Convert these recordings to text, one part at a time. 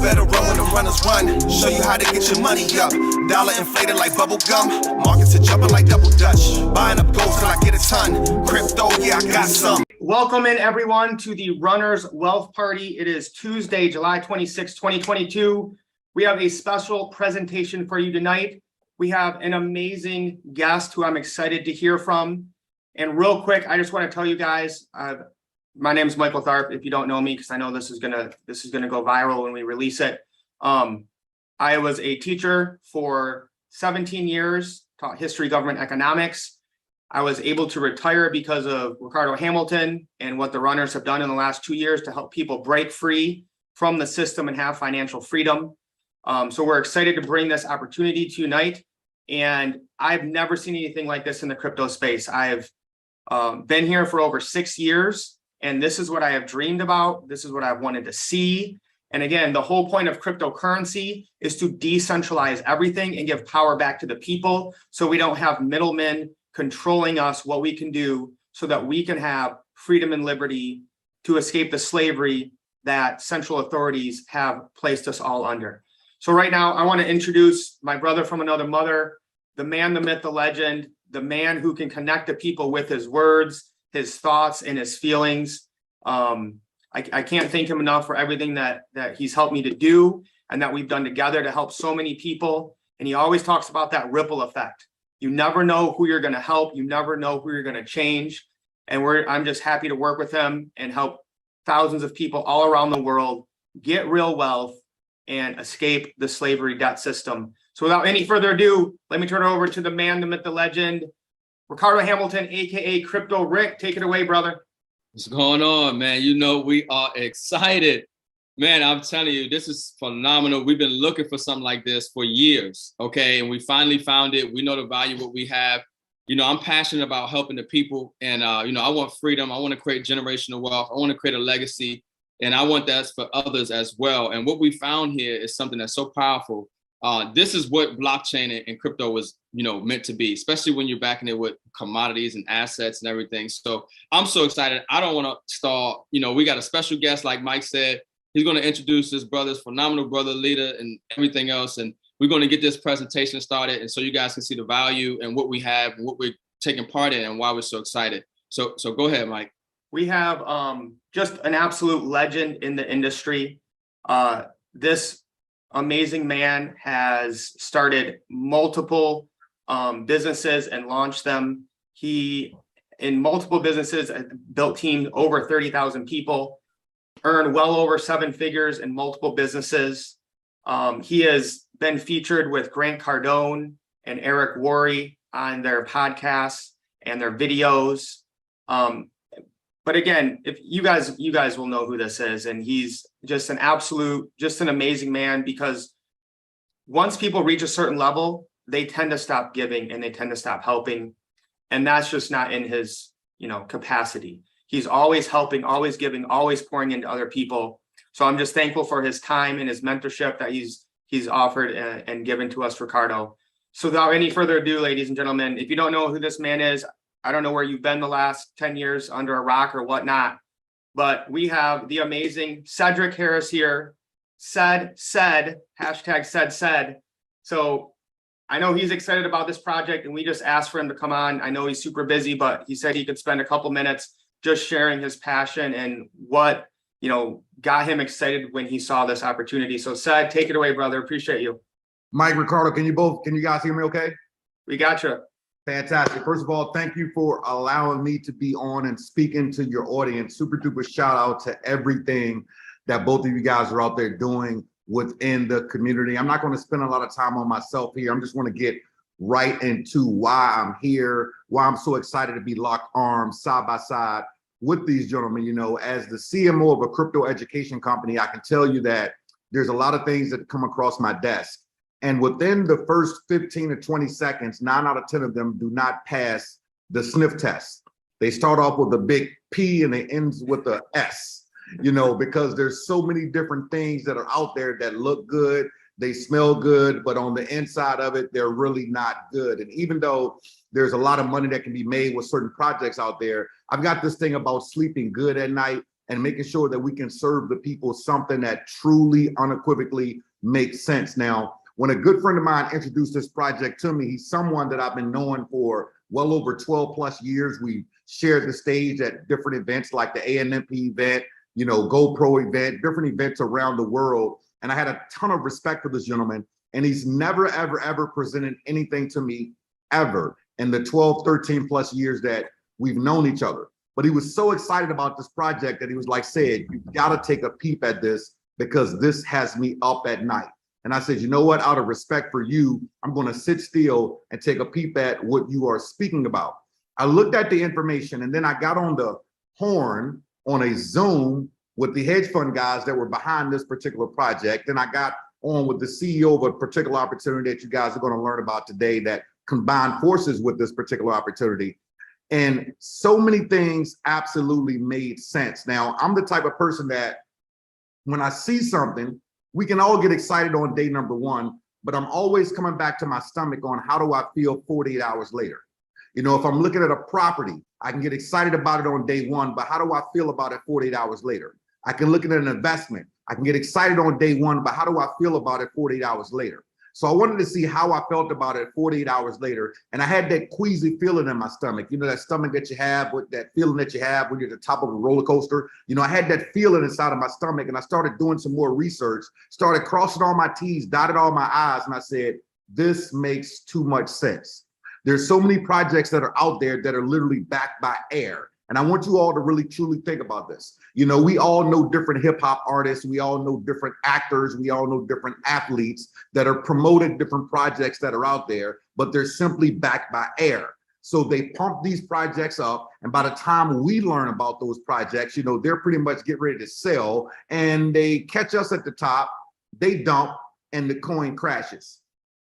better run when the runners run. Show you how to get your money up. Dollar inflated like bubble gum. Markets are jumping like double dutch. Buying up gold till I get a ton. Crypto, yeah, I got some. Welcome in, everyone, to the Runners Wealth Party. It is Tuesday, July 26, 2022. We have a special presentation for you tonight. We have an amazing guest who I'm excited to hear from. And real quick, I just want to tell you guys, my name is Michael Tharp. If you don't know me, because I know this is gonna go viral when we release it. I was a teacher for 17 years, taught history, government, economics. I was able to retire because of Ricardo Hamilton and what the runners have done in the last 2 years to help people break free from the system and have financial freedom. So we're excited to bring this opportunity to you tonight. And I've never seen anything like this in the crypto space. I've been here for over 6 years, and this is what I have dreamed about. This is what I've wanted to see. And again, the whole point of cryptocurrency is to decentralize everything and give power back to the people, so we don't have middlemen controlling us, what we can do, so that we can have freedom and liberty to escape the slavery that central authorities have placed us all under. So right now, I want to introduce my brother from another mother, the man, the myth, the legend, the man who can connect the people with his words, his thoughts, and his feelings. I can't thank him enough for everything that he's helped me to do and that we've done together to help so many people. And he always talks about that ripple effect. You never know who you're going to help. You never know who you're going to change. And I'm just happy to work with him and help thousands of people all around the world get real wealth and escape the slavery debt system. So without any further ado, let me turn it over to the man, the myth, the legend, Ricardo Hamilton, aka Crypto Rick. Take it away, brother. What's going on, man? You know, we are excited. Man, I'm telling you, this is phenomenal. We've been looking for something like this for years, okay? And we finally found it. We know the value of what we have. You know, I'm passionate about helping the people. And, you know, I want freedom. I want to create generational wealth. I want to create a legacy. And I want that for others as well. And what we found here is something that's so powerful. This is what blockchain and crypto was, you know, meant to be, especially when you're backing it with commodities and assets and everything. So I'm so excited. I don't want to stall. You know, we got a special guest, like Mike said. He's going to introduce his brother's phenomenal brother, leader, and everything else. And we're going to get this presentation started. And so you guys can see the value and what we have and what we're taking part in and why we're so excited. So go ahead, Mike. We have just an absolute legend in the industry. This amazing man has started multiple businesses and launched them. He, in multiple businesses, built teams over 30,000 people, earned well over 7 figures in multiple businesses. He has been featured with Grant Cardone and Eric Worre on their podcasts and their videos. But again, if you guys will know who this is, and he's just an amazing man, because once people reach a certain level, they tend to stop giving and they tend to stop helping. And that's just not in his, you know, capacity. He's always helping, always giving, always pouring into other people. So I'm just thankful for his time and his mentorship that he's offered and given to us, Ricardo. So without any further ado, ladies and gentlemen, if you don't know who this man is, I don't know where you've been the last 10 years under a rock or whatnot, but we have the amazing Cedric Harris here. Said, hashtag said. So I know he's excited about this project, and we just asked for him to come on. I know he's super busy, but he said he could spend a couple minutes just sharing his passion and what, you know, got him excited when he saw this opportunity. So Said, take it away, brother. Appreciate you. Mike, Ricardo, can you guys hear me okay? We got you. Fantastic. First of all, thank you for allowing me to be on and speaking to your audience. Super duper shout out to everything that both of you guys are out there doing within the community. I'm not going to spend a lot of time on myself here. I'm just going to get right into why I'm here, why I'm so excited to be locked arms side by side with these gentlemen. You know, as the CMO of a crypto education company, I can tell you that there's a lot of things that come across my desk. And within the first 15 to 20 seconds, 9 out of 10 of them do not pass the sniff test. They start off with a big P and they end with a S, you know, because there's so many different things that are out there that look good, they smell good, but on the inside of it, they're really not good. And even though there's a lot of money that can be made with certain projects out there, I've got this thing about sleeping good at night and making sure that we can serve the people something that truly unequivocally makes sense. Now, when a good friend of mine introduced this project to me, he's someone that I've been knowing for well over 12 plus years. We shared the stage at different events like the ANMP event, GoPro event, different events around the world. And I had a ton of respect for this gentleman. And he's never, ever, ever presented anything to me ever in the 12, 13 plus years that we've known each other. But he was so excited about this project that he was like, "Said, you gotta take a peep at this because this has me up at night." And I said, "You know what, out of respect for you, I'm gonna sit still and take a peep at what you are speaking about." I looked at the information and then I got on the horn on a Zoom with the hedge fund guys that were behind this particular project. And I got on with the CEO of a particular opportunity that you guys are gonna learn about today that combined forces with this particular opportunity. And so many things absolutely made sense. Now, I'm the type of person that when I see something, we can all get excited on day number one, but I'm always coming back to my stomach on how do I feel 48 hours later. If I'm looking at a property, I can get excited about it on day one, but how do I feel about it 48 hours later? I can look at an investment. I can get excited on day one, but how do I feel about it 48 hours later? So I wanted to see how I felt about it 48 hours later. And I had that queasy feeling in my stomach, that stomach that you have, with that feeling that you have when you're at the top of a roller coaster. I had that feeling inside of my stomach, and I started doing some more research, started crossing all my T's, dotted all my I's, and I said, this makes too much sense. There's so many projects that are out there that are literally backed by air. And I want you all to really truly think about this. We all know different hip hop artists. We all know different actors. We all know different athletes that are promoted different projects that are out there, but they're simply backed by air. So they pump these projects up. And by the time we learn about those projects, they're pretty much getting ready to sell, and they catch us at the top, they dump, and the coin crashes.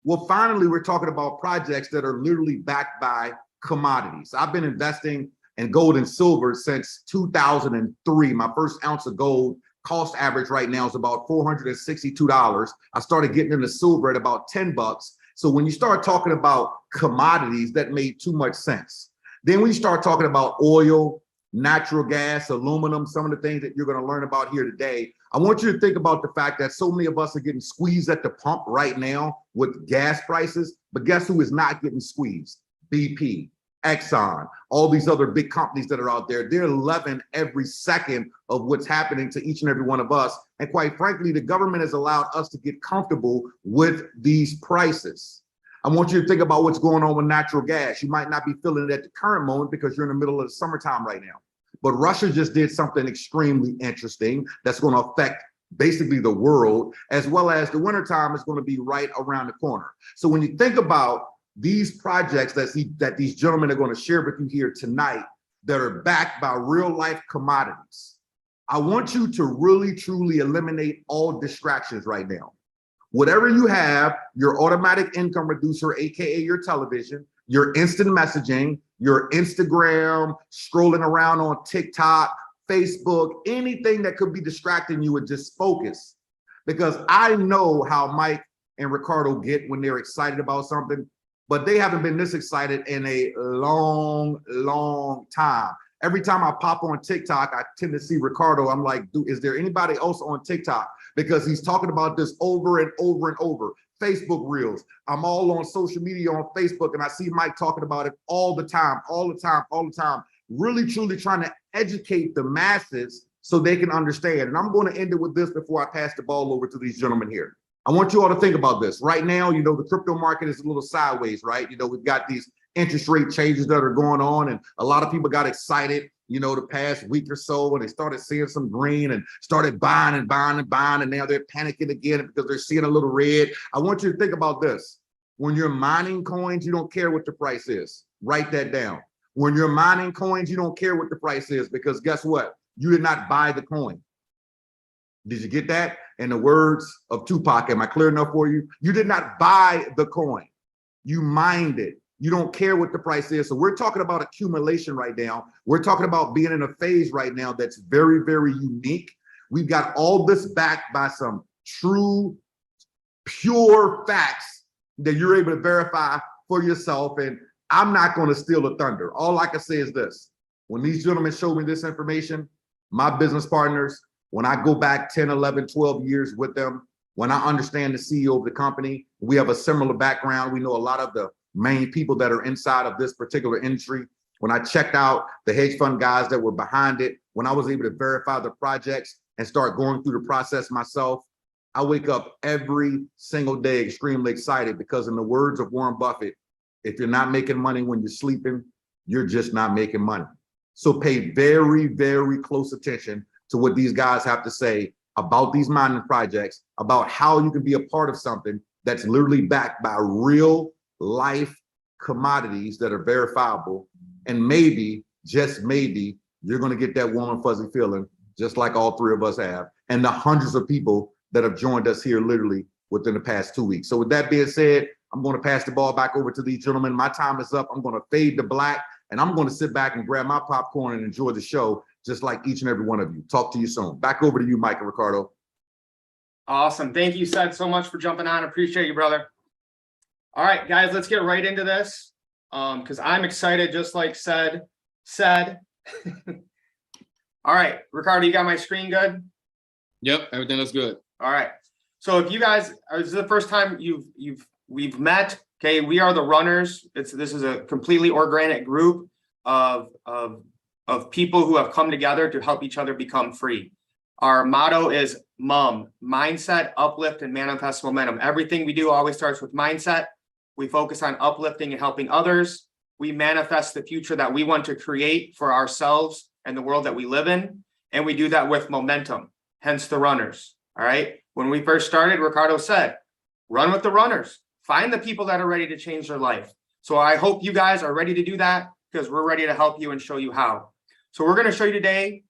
Well, finally, we're talking about projects that are literally backed by commodities. I've been investing in gold and silver since 2003. My first ounce of gold cost average right now is about $462. I started getting into silver at about $10. So when you start talking about commodities, that made too much sense. Then we start talking about oil, natural gas, aluminum, some of the things that you're going to learn about here today. I want you to think about the fact that so many of us are getting squeezed at the pump right now with gas prices, but guess who is not getting squeezed? BP, Exxon, all these other big companies that are out there. They're loving every second of what's happening to each and every one of us. And quite frankly, the government has allowed us to get comfortable with these prices. I want you to think about what's going on with natural gas. You might not be feeling it at the current moment because you're in the middle of the summertime right now. But Russia just did something extremely interesting that's going to affect basically the world, as well as the wintertime is going to be right around the corner. So when you think about these projects that these gentlemen are going to share with you here tonight that are backed by real life commodities, I want you to really, truly eliminate all distractions right now. Whatever you have, your automatic income reducer, AKA your television, your instant messaging, your Instagram, scrolling around on TikTok, Facebook, anything that could be distracting you, and just focus. Because I know how Mike and Ricardo get when they're excited about something, but they haven't been this excited in a long, long time. Every time I pop on TikTok, I tend to see Ricardo. I'm like, dude, is there anybody else on TikTok? Because he's talking about this over and over and over. Facebook Reels. I'm all on social media on Facebook, and I see Mike talking about it all the time, all the time, all the time. Really, truly trying to educate the masses so they can understand. And I'm going to end it with this before I pass the ball over to these gentlemen here. I want you all to think about this. Right now, the crypto market is a little sideways, right? We've got these interest rate changes that are going on, and a lot of people got excited, the past week or so, and they started seeing some green and started buying and buying and buying, and now they're panicking again because they're seeing a little red. I want you to think about this. When you're mining coins, you don't care what the price is. Write that down. When you're mining coins, you don't care what the price is, because guess what? You did not buy the coin. Did you get that? In the words of Tupac, am I clear enough for you? You did not buy the coin. You mined it. You don't care what the price is. So we're talking about accumulation right now. We're talking about being in a phase right now that's very, very unique. We've got all this backed by some true, pure facts that you're able to verify for yourself. And I'm not going to steal the thunder. All I can say is this. When these gentlemen showed me this information, My business partners, when I go back 10, 11, 12 years with them, when I understand the CEO of the company, we have a similar background. We know a lot of the main people that are inside of this particular industry. When I checked out the hedge fund guys that were behind it, when I was able to verify the projects and start going through the process myself, I wake up every single day extremely excited because in the words of Warren Buffett, if you're not making money when you're sleeping, you're just not making money. So pay very, very close attention to what these guys have to say about these mining projects, about how you can be a part of something that's literally backed by real life commodities that are verifiable. And maybe, just maybe, you're going to get that warm and fuzzy feeling, just like all three of us have, and the hundreds of people that have joined us here literally within the past 2 weeks. So with that being said, I'm going to pass the ball back over to these gentlemen. My time is up. I'm going to fade to black, and I'm going to sit back and grab my popcorn and enjoy the show, just like each and every one of you. Talk to you soon. Back over to you, Mike and Ricardo. Awesome. Thank you, Seth, so much for jumping on. Appreciate you, brother. All right, guys, let's get right into this because I'm excited, just like said. All right, Ricardo, you got my screen good? Yep, everything looks good. All right. So if you guys, this is the first time we've met, okay, we are the runners. This is a completely organic group of people who have come together to help each other become free. Our motto is MUM, mindset, uplift, and manifest momentum. Everything we do always starts with mindset. We focus on uplifting and helping others. We manifest the future that we want to create for ourselves and the world that we live in. And we do that with momentum, hence the runners. All right. When we first started, Ricardo said, run with the runners, find the people that are ready to change their life. So I hope you guys are ready to do that because we're ready to help you and show you how. So we're going to show you today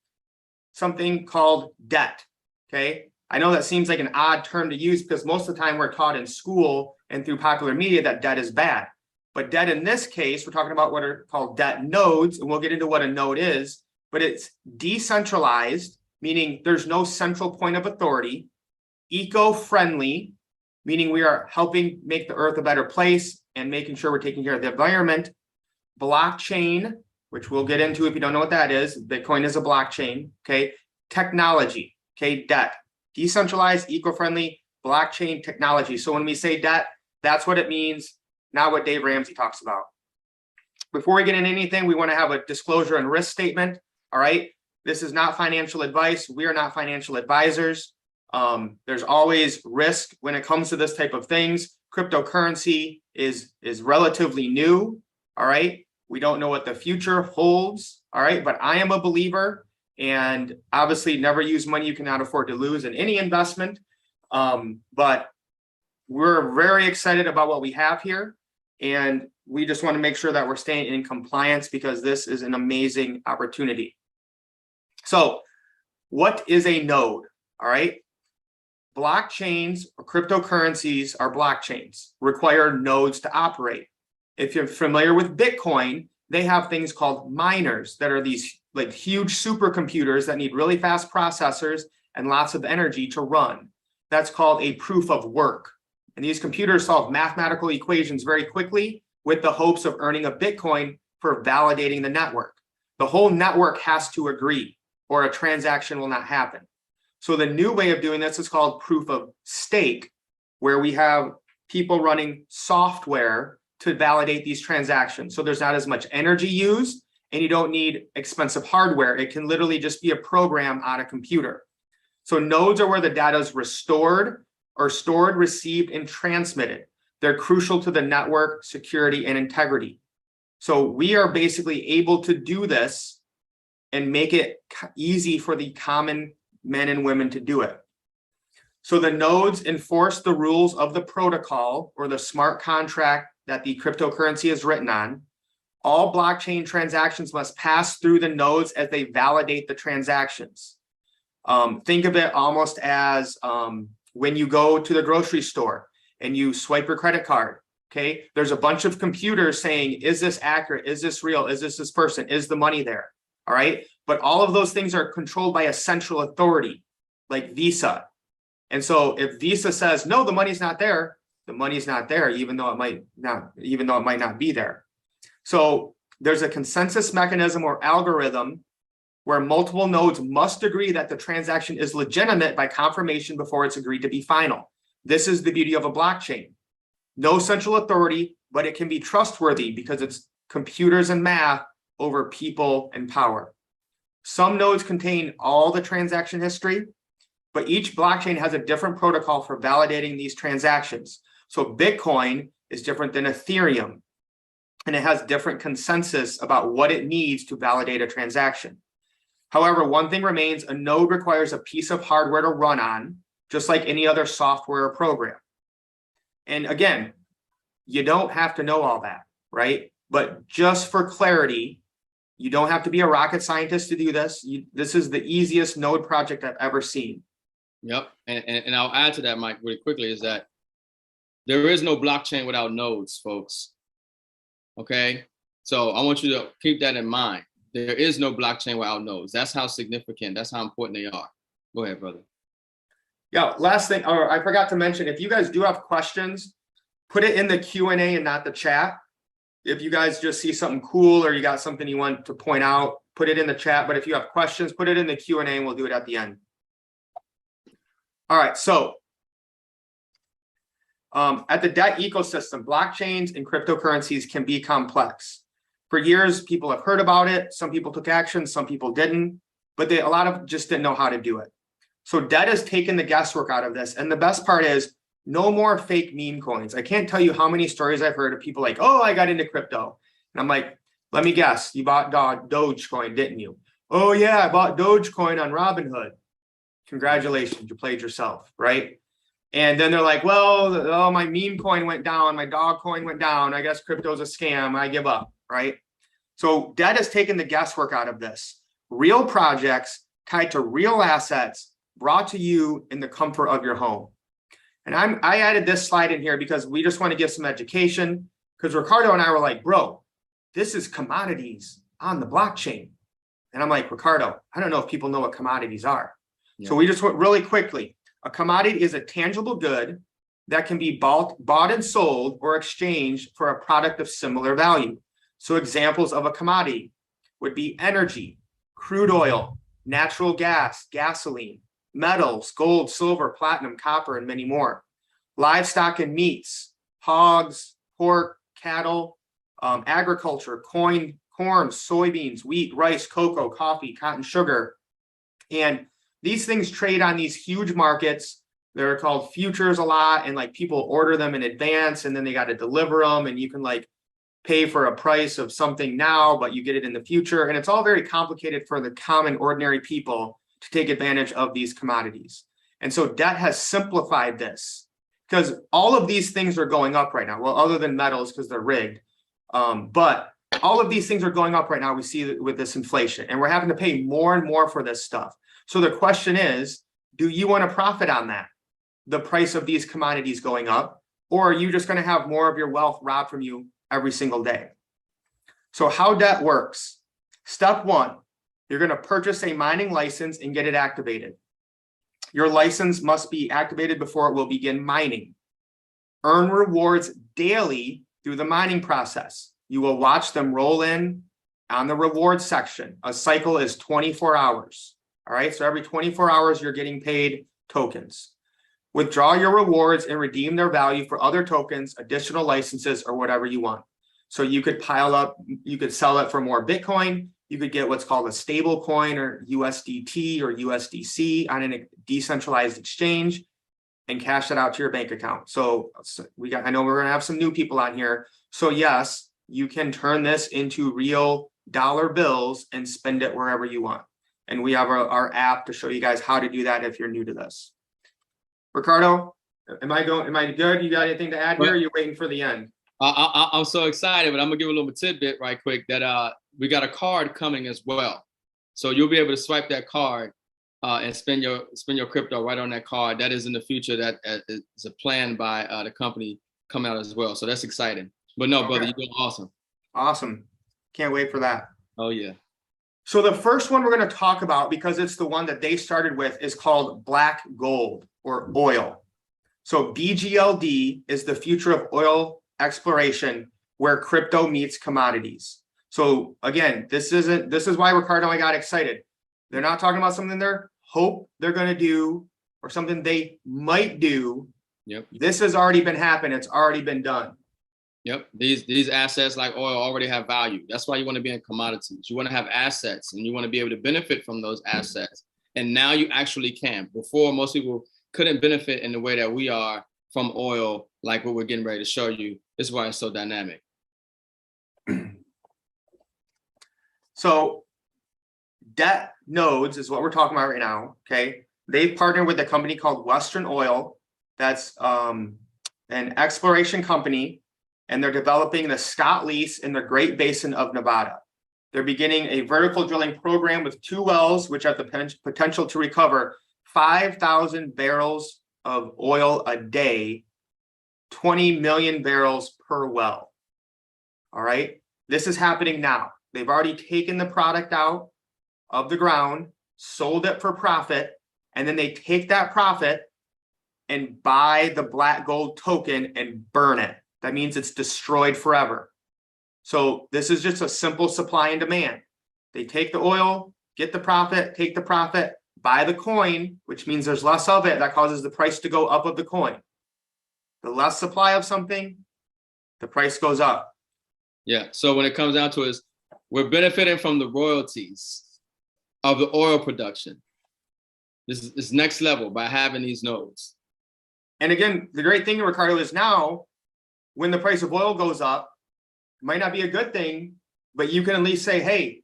something called debt. Okay. I know that seems like an odd term to use because most of the time we're taught in school and through popular media that debt is bad. But debt in this case, we're talking about what are called debt nodes, and we'll get into what a node is, but it's decentralized, meaning there's no central point of authority, eco-friendly, meaning we are helping make the earth a better place and making sure we're taking care of the environment, blockchain, which we'll get into if you don't know what that is. Bitcoin is a blockchain, okay? Technology, okay? Debt, decentralized, eco-friendly, blockchain technology. So when we say debt, that's what it means, not what Dave Ramsey talks about. Before we get into anything, we want to have a disclosure and risk statement, all right? This is not financial advice. We are not financial advisors. There's always risk when it comes to this type of things. Cryptocurrency is relatively new, all right? We don't know what the future holds, all right? But I am a believer, and obviously never use money you cannot afford to lose in any investment. But we're very excited about what we have here, and we just want to make sure that we're staying in compliance because this is an amazing opportunity. So what is a node? All right. Blockchains or cryptocurrencies are blockchains, require nodes to operate. If you're familiar with Bitcoin, they have things called miners that are these like huge supercomputers that need really fast processors and lots of energy to run. That's called a proof of work. And these computers solve mathematical equations very quickly with the hopes of earning a Bitcoin for validating the network. The whole network has to agree or a transaction will not happen. So the new way of doing this is called proof of stake, where we have people running software to validate these transactions. So there's not as much energy used and you don't need expensive hardware. It can literally just be a program on a computer. So nodes are where the data is restored or stored, received, and transmitted. They're crucial to the network security and integrity. So we are basically able to do this and make it easy for the common men and women to do it. So the nodes enforce the rules of the protocol or the smart contract that the cryptocurrency is written on. All blockchain transactions must pass through the nodes as they validate the transactions. Think of it almost as when you go to the grocery store and you swipe your credit card, okay? There's a bunch of computers saying, is this accurate? Is this real? Is this person? Is the money there? All right. But all of those things are controlled by a central authority like Visa. And so if Visa says, no, the money's not there, the money's not there, even though it might not be there. So there's a consensus mechanism or algorithm where multiple nodes must agree that the transaction is legitimate by confirmation before it's agreed to be final. This is the beauty of a blockchain. No central authority, but it can be trustworthy because it's computers and math over people and power. Some nodes contain all the transaction history, but each blockchain has a different protocol for validating these transactions. So Bitcoin is different than Ethereum, and it has different consensus about what it needs to validate a transaction. However, one thing remains: a node requires a piece of hardware to run on, just like any other software or program. And again, you don't have to know all that, right? But just for clarity, you don't have to be a rocket scientist to do this. This is the easiest node project I've ever seen. Yep. And I'll add to that, Mike, really quickly, is that there is no blockchain without nodes, folks. Okay. So I want you to keep that in mind. There is no blockchain without nodes. That's how significant, that's how important they are. Go ahead, brother. Yeah, last thing, or I forgot to mention, if you guys do have questions, put it in the Q&A and not the chat. If you guys just see something cool or you got something you want to point out, put it in the chat. But if you have questions, put it in the Q&A and we'll do it at the end. All right, so at the debt ecosystem, blockchains and cryptocurrencies can be complex. For years, people have heard about it. Some people took action, some people didn't, but a lot of just didn't know how to do it. So debt has taken the guesswork out of this. And the best part is no more fake meme coins. I can't tell you how many stories I've heard of people like, oh, I got into crypto. And I'm like, let me guess, you bought Dogecoin, didn't you? Oh yeah, I bought Dogecoin on Robinhood. Congratulations, you played yourself, right? And then they're like, well, oh, my meme coin went down, my dog coin went down. I guess crypto's a scam. I give up, right? So debt has taken the guesswork out of this. Real projects tied to real assets brought to you in the comfort of your home. And I added this slide in here because we just want to give some education, because Ricardo and I were like, bro, this is commodities on the blockchain. And I'm like, Ricardo, I don't know if people know what commodities are. Yeah. So we just went really quickly. A commodity is a tangible good that can be bought and sold or exchanged for a product of similar value. So examples of a commodity would be energy, crude oil, natural gas, gasoline, metals, gold, silver, platinum, copper, and many more. Livestock and meats, hogs, pork, cattle, agriculture, corn, soybeans, wheat, rice, cocoa, coffee, cotton, sugar. And these things trade on these huge markets. They're called futures a lot, and like people order them in advance and then they got to deliver them, and you can like pay for a price of something now, but you get it in the future. And it's all very complicated for the common ordinary people to take advantage of these commodities. And so debt has simplified this, because all of these things are going up right now. Well, other than metals, because they're rigged. But all of these things are going up right now. We see with this inflation, and we're having to pay more and more for this stuff. So the question is, do you want to profit on that? The price of these commodities going up, or are you just going to have more of your wealth robbed from you every single day? So how debt works. Step one, you're going to purchase a mining license and get it activated. Your license must be activated before it will begin mining. Earn rewards daily through the mining process. You will watch them roll in on the rewards section. A cycle is 24 hours. All right, so every 24 hours, you're getting paid tokens. Withdraw your rewards and redeem their value for other tokens, additional licenses, or whatever you want. So you could pile up, you could sell it for more Bitcoin. You could get what's called a stable coin, or USDT or USDC, on a decentralized exchange, and cash that out to your bank account. So I know we're going to have some new people on here. So yes, you can turn this into real dollar bills and spend it wherever you want. And we have our app to show you guys how to do that if you're new to this. Ricardo, am I good? You got anything to add here? Or are you waiting for the end? I'm so excited, but I'm gonna give a little tidbit right quick that we got a card coming as well. So you'll be able to swipe that card and spend your crypto right on that card. That is in the future. That is a plan by the company coming out as well. So that's exciting. But no, brother, you're doing awesome. Awesome. Can't wait for that. Oh yeah. So the first one we're going to talk about, because it's the one that they started with, is called black gold, or oil. So BGLD is the future of oil exploration, where crypto meets commodities. So again, this is why Ricardo and I got excited. They're not talking about something they're hope they're going to do or something they might do. Yep. This has already been happening. It's already been done. Yep. These assets like oil already have value. That's why you want to be in commodities. You want to have assets and you want to be able to benefit from those assets. And now you actually can. Before, most people couldn't benefit in the way that we are from oil, like what we're getting ready to show you. This is why it's so dynamic. So debt nodes is what we're talking about right now. Okay. They've partnered with a company called Western Oil. That's an exploration company, and they're developing the Scott Lease in the Great Basin of Nevada. They're beginning a vertical drilling program with 2 wells, which have the potential to recover 5,000 barrels of oil a day, 20 million barrels per well. All right. This is happening now. They've already taken the product out of the ground, sold it for profit, and then they take that profit and buy the black gold token and burn it. That means it's destroyed forever. So this is just a simple supply and demand. They take the oil, get the profit, take the profit, buy the coin, which means there's less of it. That causes the price to go up of the coin. The less supply of something, the price goes up. Yeah. So when it comes down to it, we're benefiting from the royalties of the oil production. This is next level by having these nodes. And again, the great thing, Ricardo, is now when the price of oil goes up, it might not be a good thing, but you can at least say, hey,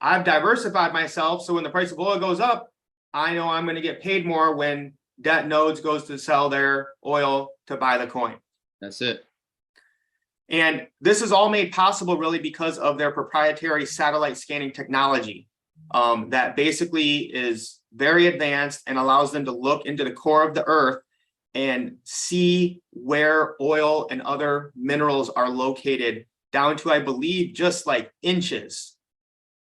I've diversified myself. So when the price of oil goes up, I know I'm going to get paid more when debt nodes goes to sell their oil to buy the coin. That's it. And this is all made possible really because of their proprietary satellite scanning technology that basically is very advanced and allows them to look into the core of the earth and see where oil and other minerals are located down to, I believe, just like inches.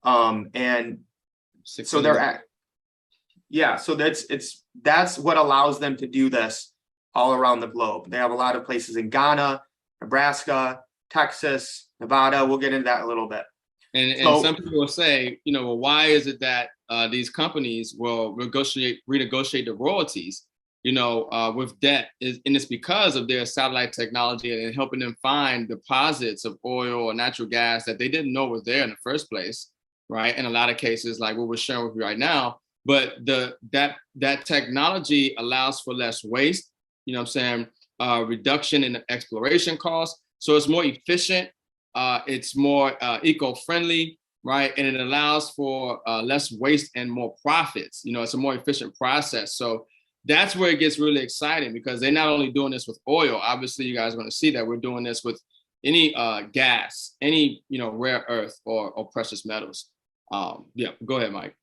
And so they're at, yeah, so that's what allows them to do this all around the globe. They have a lot of places in Ghana, Nebraska, Texas, Nevada. We'll get into that in a little bit. And So, some people will say, you know, well, why is it that these companies will renegotiate the royalties, you know, with debt? And it's because of their satellite technology and helping them find deposits of oil or natural gas that they didn't know was there in the first place, right? In a lot of cases, like what we're sharing with you right now. But that technology allows for less waste, you know what I'm saying, reduction in the exploration costs. So it's more efficient, it's more eco-friendly, right? And it allows for less waste and more profits. You know, it's a more efficient process. So that's where it gets really exciting because they're not only doing this with oil. Obviously, you guys are going to see that we're doing this with any gas, any, you know, rare earth or precious metals. Yeah, go ahead, Mike.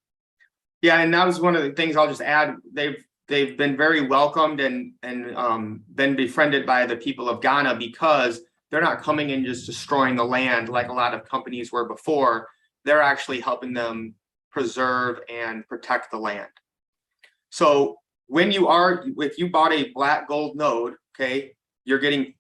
yeah, and that was one of the things I'll just add. They've been very welcomed and been befriended by the people of Ghana because they're not coming in just destroying the land like a lot of companies were before. They're actually helping them preserve and protect the land. So if you bought a black gold node, okay, you're getting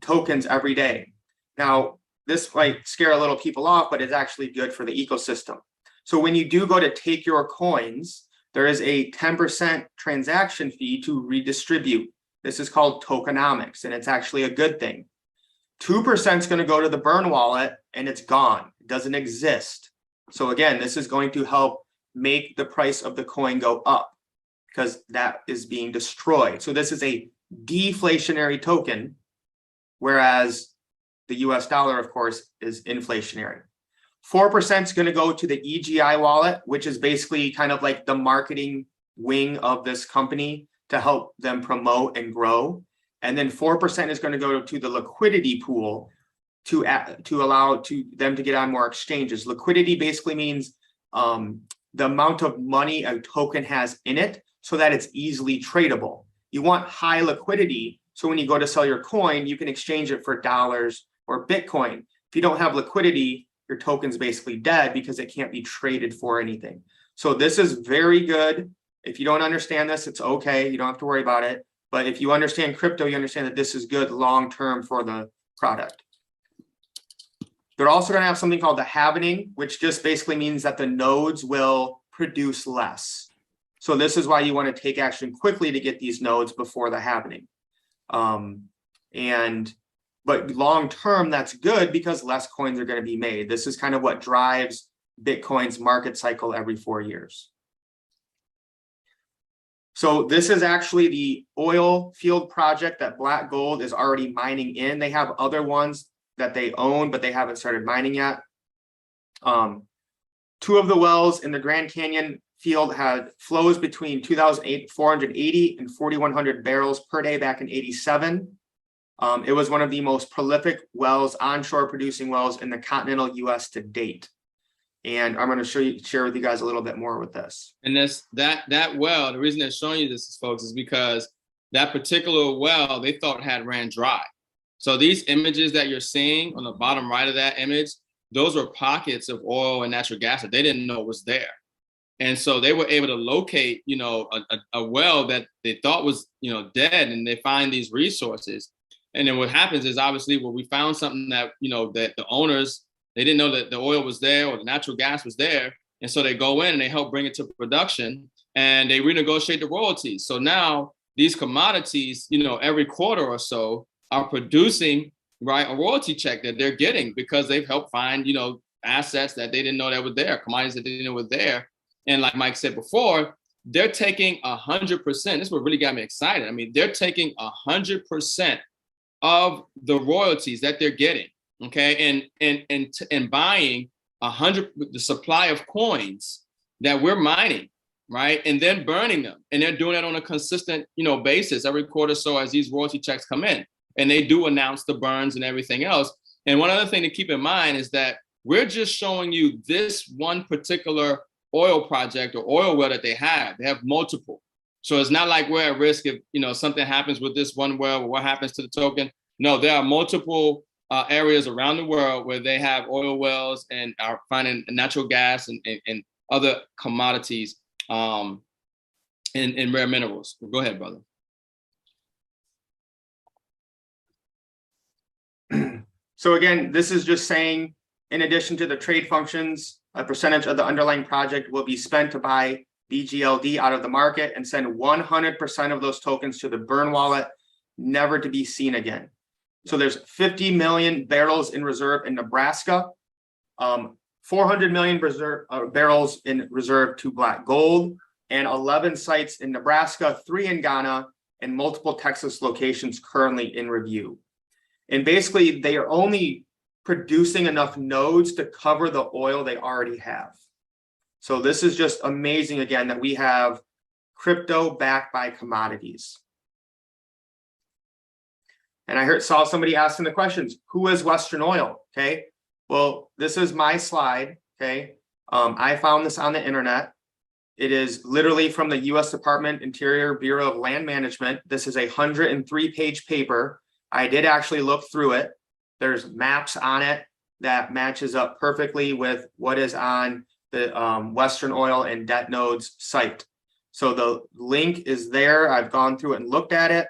tokens every day. Now, this might scare a little people off, but it's actually good for the ecosystem. So when you do go to take your coins, there is a 10% transaction fee to redistribute. This is called tokenomics, and it's actually a good thing. 2% is going to go to the burn wallet, and it's gone. It doesn't exist. So again, this is going to help make the price of the coin go up because that is being destroyed. So this is a deflationary token, whereas the US dollar, of course, is inflationary. 4% is going to go to the EGI wallet, which is basically kind of like the marketing wing of this company to help them promote and grow. And then 4% is going to go to the liquidity pool to allow them to get on more exchanges. Liquidity basically means the amount of money a token has in it so that it's easily tradable. You want high liquidity, so when you go to sell your coin, you can exchange it for dollars or Bitcoin. If you don't have liquidity, your token's basically dead because it can't be traded for anything. So this is very good. If you don't understand this, it's okay. You don't have to worry about it. But if you understand crypto, you understand that this is good long-term for the product. They're also going to have something called the halvening, which just basically means that the nodes will produce less. So this is why you want to take action quickly to get these nodes before the halvening. But long term, that's good because less coins are going to be made. This is kind of what drives Bitcoin's market cycle every 4 years. So this is actually the oil field project that Black Gold is already mining in. They have other ones that they own, but they haven't started mining yet. 2 of the wells in the Grand Canyon field had flows between 2,480 and 4,100 barrels per day back in '87. It was one of the most prolific wells, onshore producing wells in the continental US to date. And I'm going to share with you guys a little bit more with this. And that well, the reason they're showing you this, folks, is because that particular well they thought had ran dry. So these images that you're seeing on the bottom right of that image, those were pockets of oil and natural gas that they didn't know was there. And so they were able to locate, a well that they thought was, dead, and they find these resources. And then what happens is, obviously, we found something that, that the owners, they didn't know that the oil was there or the natural gas was there. And so they go in and they help bring it to production and they renegotiate the royalties. So now these commodities, every quarter or so are producing, right, a royalty check that they're getting because they've helped find, assets that they didn't know that were there, commodities that they didn't know were there. And like Mike said before, they're taking 100%. This is what really got me excited. I mean, they're taking 100% of the royalties that they're getting. Okay, and buying the supply of coins that we're mining, right, and then burning them, and they're doing it on a consistent, basis every quarter or so as these royalty checks come in, and they do announce the burns and everything else. And one other thing to keep in mind is that we're just showing you this one particular oil project or oil well that they have. They have multiple, so it's not like we're at risk if something happens with this one well or what happens to the token. No, there are multiple areas around the world where they have oil wells and are finding natural gas and other commodities and rare minerals. Go ahead, brother. So again, this is just saying, in addition to the trade functions, a percentage of the underlying project will be spent to buy BGLD out of the market and send 100% of those tokens to the burn wallet, never to be seen again. So there's 50 million barrels in reserve in Nebraska, 400 million barrels in reserve to Black Gold, and 11 sites in Nebraska, 3 in Ghana, and multiple Texas locations currently in review. And basically, they are only producing enough nodes to cover the oil they already have. So this is just amazing, again, that we have crypto backed by commodities. And I saw somebody asking the questions, who is Western Oil? Okay, well, this is my slide. Okay, I found this on the internet. It is literally from the U.S. Department Interior Bureau of Land Management. This is a 103-page paper. I did actually look through it. There's maps on it that matches up perfectly with what is on the Western Oil and Debt Nodes site. So the link is there. I've gone through it and looked at it.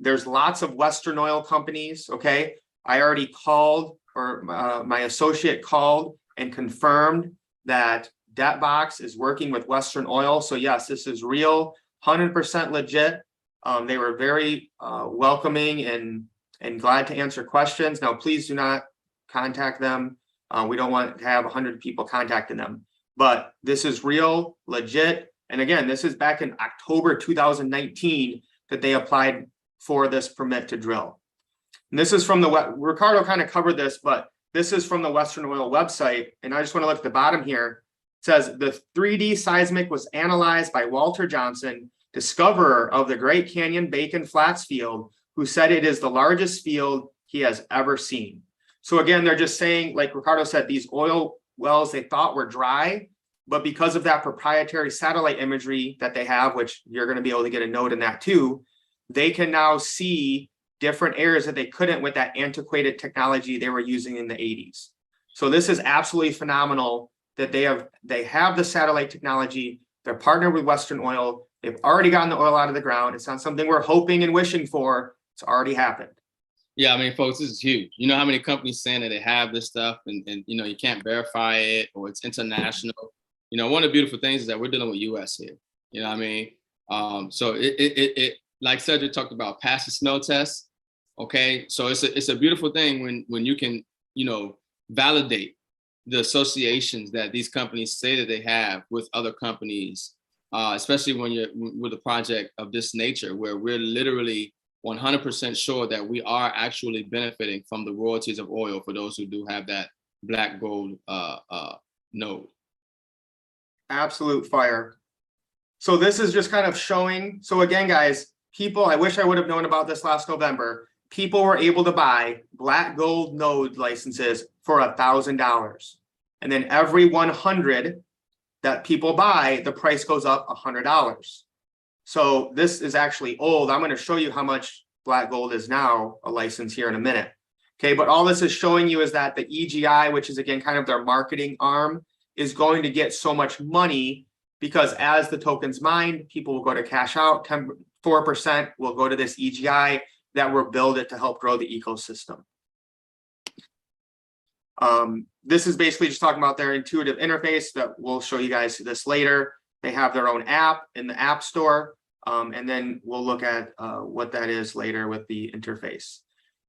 There's lots of Western Oil companies, okay? I already called, or my associate called and confirmed that DebtBox is working with Western Oil. So yes, this is real, 100% legit. They were very welcoming and glad to answer questions. Now, please do not contact them. We don't want to have 100 people contacting them. But this is real, legit. And again, this is back in October 2019 that they applied for this permit to drill. And this is from Ricardo kind of covered this, but this is from the Western Oil website. And I just want to look at the bottom here. It says the 3D seismic was analyzed by Walter Johnson, discoverer of the Great Canyon Bacon Flats field, who said it is the largest field he has ever seen. So again, they're just saying, like Ricardo said, these oil wells they thought were dry, but because of that proprietary satellite imagery that they have, which you're going to be able to get a note in that too, they can now see different areas that they couldn't with that antiquated technology they were using in the 80s. So this is absolutely phenomenal that they have the satellite technology. They're partnered with Western Oil. They've already gotten the oil out of the ground. It's not something we're hoping and wishing for. It's already happened. Yeah, I mean, folks, this is huge. You know how many companies saying that they have this stuff and you can't verify it or it's international. You know, one of the beautiful things is that we're dealing with US here. You know what I mean? So it like Cedric talked about, pass the smell test. Okay, so it's a beautiful thing when you can, you know, validate the associations that these companies say that they have with other companies, especially when you're with a project of this nature, where we're literally 100% sure that we are actually benefiting from the royalties of oil for those who do have that black gold node. Absolute fire. So this is just kind of showing. So again, guys, people, I wish I would have known about this last November. People were able to buy black gold node licenses for $1,000. And then every 100 that people buy, the price goes up $100. So this is actually old. I'm going to show you how much black gold is now a license here in a minute. Okay, but all this is showing you is that the EGI, which is again kind of their marketing arm, is going to get so much money because as the tokens mined, people will go to cash out. 4% will go to this EGI that will build it to help grow the ecosystem. This is basically just talking about their intuitive interface that we'll show you guys this later. They have their own app in the App Store, and then we'll look at what that is later with the interface.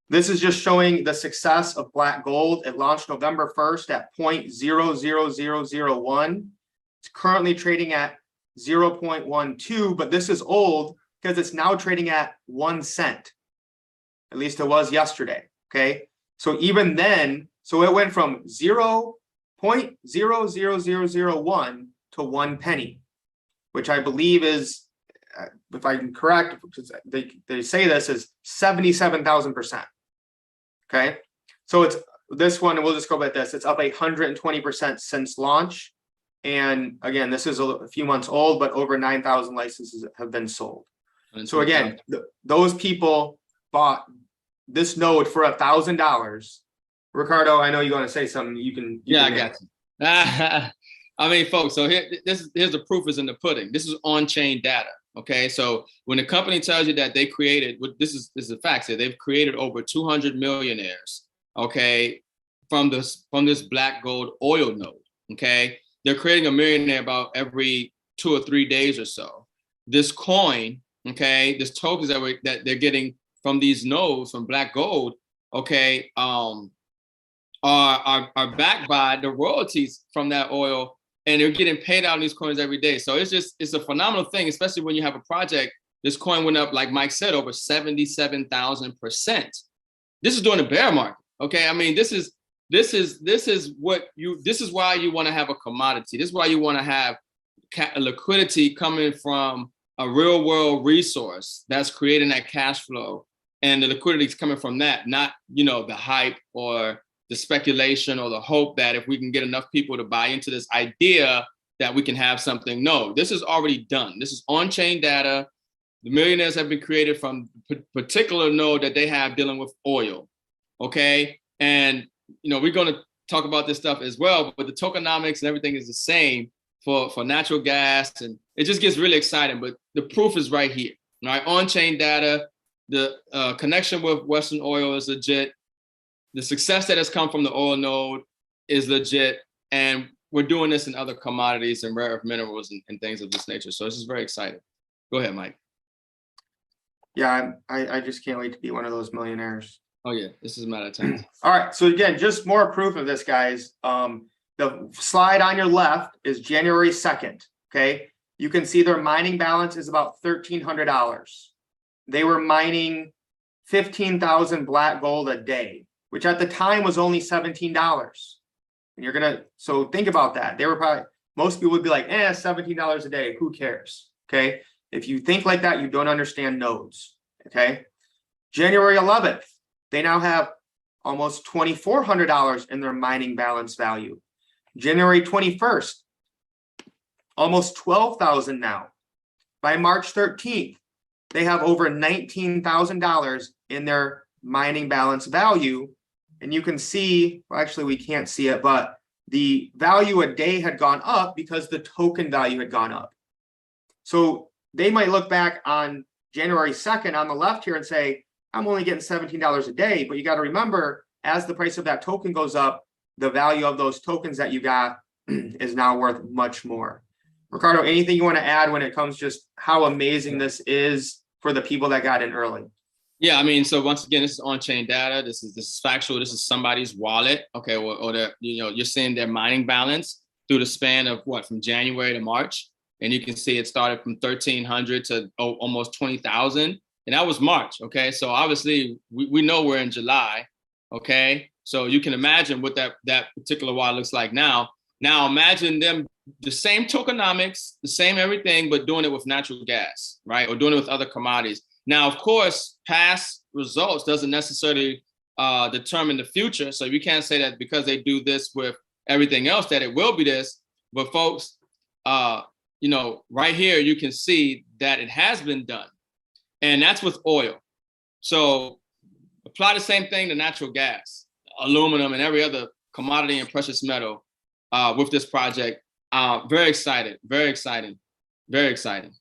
This is just showing the success of black gold. It launched November 1st at 0.00001. It's currently trading at 0.12, but this is old because it's now trading at 1 cent. At least it was yesterday, okay? So even then, so it went from 0.00001 to 1 penny, which I believe is, if I'm correct, they say this is 77,000%. Okay, so it's this one, and we'll just go with this. It's up 120% since launch. And again, this is a few months old, but over 9,000 licenses have been sold. So again, those people bought this node for $1,000. Ricardo, I know you're going to say something. You can. I got you. I mean, folks, so here's the proof is in the pudding. This is on-chain data. Okay, so when a company tells you that they created, this is a fact, that they've created over 200 millionaires, okay, from this black gold oil node. Okay, they're creating a millionaire about every 2 or 3 days or so. This coin, okay, this tokens that they're getting from these nodes from black gold, okay, are backed by the royalties from that oil, and they're getting paid out in these coins every day. So it's a phenomenal thing, especially when you have a project. This coin went up, like Mike said, over 77,000%. This is during the bear market. Okay, I mean, this is why you want to have a commodity. This is why you want to have liquidity coming from a real world resource that's creating that cash flow, and the liquidity is coming from that, not, you know, the hype or the speculation or the hope that if we can get enough people to buy into this idea that we can have something. No, this is already done. This is on-chain data. The millionaires have been created from particular node that they have dealing with oil. Okay, and you know, we're going to talk about this stuff as well, but the tokenomics and everything is the same for natural gas, and it just gets really exciting. But the proof is right here, right? On-chain data, the connection with Western Oil is legit. The success that has come from the oil node is legit, and we're doing this in other commodities and rare earth minerals and things of this nature. So this is very exciting. Go ahead, Mike. Yeah, I just can't wait to be one of those millionaires. Oh yeah, this is a matter of time. All right, so again, just more proof of this, guys. The slide on your left is January 2nd, okay? You can see their mining balance is about $1,300. They were mining 15,000 black gold a day, which at the time was only $17. And so think about that. They were probably, most people would be like, $17 a day, who cares? Okay. If you think like that, you don't understand nodes. Okay. January 11th, they now have almost $2,400 in their mining balance value. January 21st, almost 12,000 now. By March 13th, they have over $19,000 in their mining balance value. And you can see, well, actually we can't see it, but the value a day had gone up because the token value had gone up. So they might look back on January 2nd on the left here and say, I'm only getting $17 a day, but you got to remember, as the price of that token goes up, the value of those tokens that you got is now worth much more. Ricardo, anything you want to add when it comes just how amazing this is for the people that got in early? Yeah, I mean, so once again, this is on-chain data. This is factual. This is somebody's wallet, okay, or the, you're seeing their mining balance through the span of what, from January to March, and you can see it started from 1,300 to almost 20,000, and that was March, okay. So obviously, we know we're in July, okay. So you can imagine what that particular wallet looks like now. Now imagine them, the same tokenomics, the same everything, but doing it with natural gas, right, or doing it with other commodities. Now, of course, past results doesn't necessarily determine the future. So we can't say that because they do this with everything else that it will be this. But folks, right here, you can see that it has been done. And that's with oil. So apply the same thing to natural gas, aluminum, and every other commodity and precious metal with this project. Very excited, very exciting, very exciting.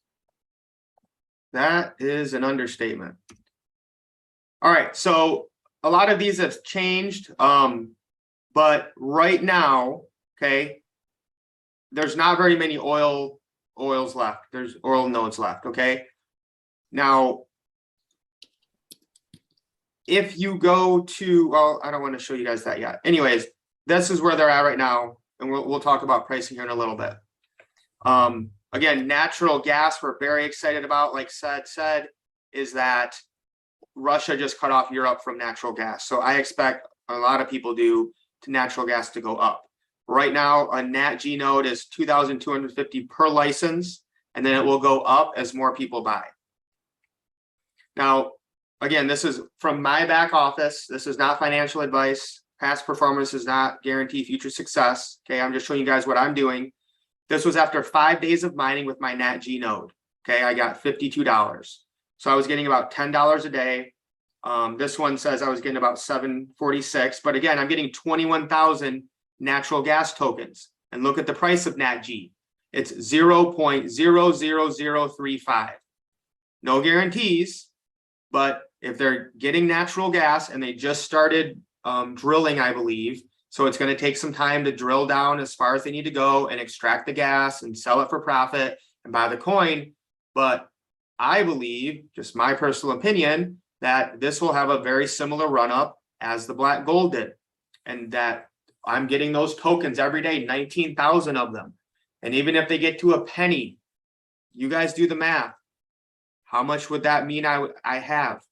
That is an understatement. All right, so a lot of these have changed, but right now, okay, there's not very many oils left. There's oil nodes left, okay? Now, if you go to, well, I don't want to show you guys that yet. Anyways, this is where they're at right now, and we'll talk about pricing here in a little bit. Again, natural gas, we're very excited about, like said, is that Russia just cut off Europe from natural gas. So I expect a lot of people to natural gas to go up. Right now, a Nat G node is $2,250 per license, and then it will go up as more people buy. Now, again, this is from my back office. This is not financial advice. Past performance does not guarantee future success. Okay, I'm just showing you guys what I'm doing. This was after 5 days of mining with my Nat G node. Okay, I got $52. So I was getting about $10 a day. This one says I was getting about $7.46. But again, I'm getting 21,000 natural gas tokens. And look at the price of Nat G. It's 0.00035. No guarantees, but if they're getting natural gas and they just started drilling, I believe, so it's going to take some time to drill down as far as they need to go and extract the gas and sell it for profit and buy the coin. But I believe, just my personal opinion, that this will have a very similar run up as the black gold did. And that I'm getting those tokens every day, 19,000 of them. And even if they get to a penny, you guys do the math. How much would that mean I have?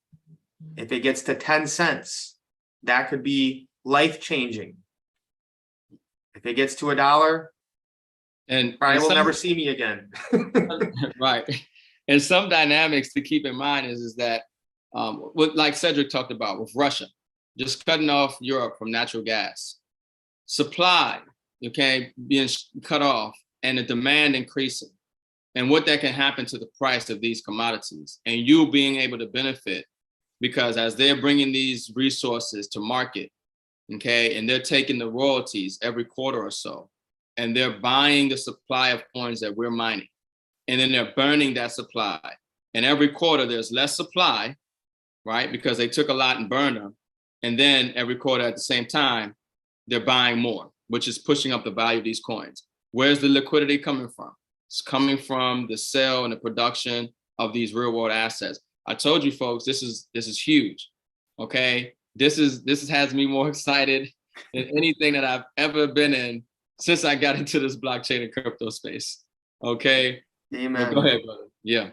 If it gets to 10 cents, that could be life-changing. If it gets to $1, and probably will never see me again. Right. And some dynamics to keep in mind is that what, like Cedric talked about with Russia, just cutting off Europe from natural gas, supply, okay, being cut off, and the demand increasing, and what that can happen to the price of these commodities, and you being able to benefit, because as they're bringing these resources to market, okay, and they're taking the royalties every quarter or so, and they're buying the supply of coins that we're mining, and then they're burning that supply. And every quarter there's less supply, right? Because they took a lot and burned them. And then every quarter at the same time, they're buying more, which is pushing up the value of these coins. Where's the liquidity coming from? It's coming from the sale and the production of these real world assets. I told you folks, this is huge, okay? This has me more excited than anything that I've ever been in since I got into this blockchain and crypto space, okay? Amen. Go ahead, brother. Yeah.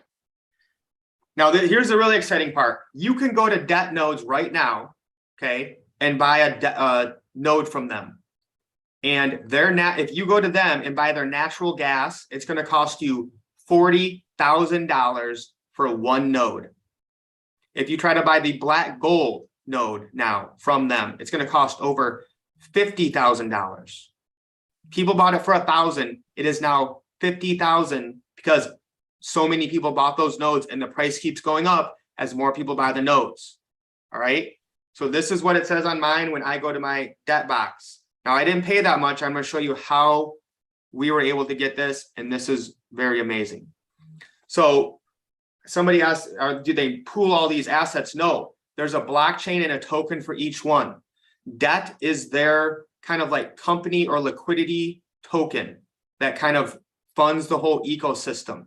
Now, here's the really exciting part. You can go to debt nodes right now, okay, and buy a node from them. And if you go to them and buy their natural gas, it's going to cost you $40,000 for one node. If you try to buy the black gold node now from them, it's going to cost over $50,000. People bought it for $1,000. It is now $50,000 because so many people bought those nodes, and the price keeps going up as more people buy the nodes. All right. So this is what it says on mine when I go to my debt box. Now, I didn't pay that much. I'm going to show you how we were able to get this, and this is very amazing. So somebody asked, do they pool all these assets? No, there's a blockchain and a token for each one. Debt is their kind of like company or liquidity token that kind of funds the whole ecosystem.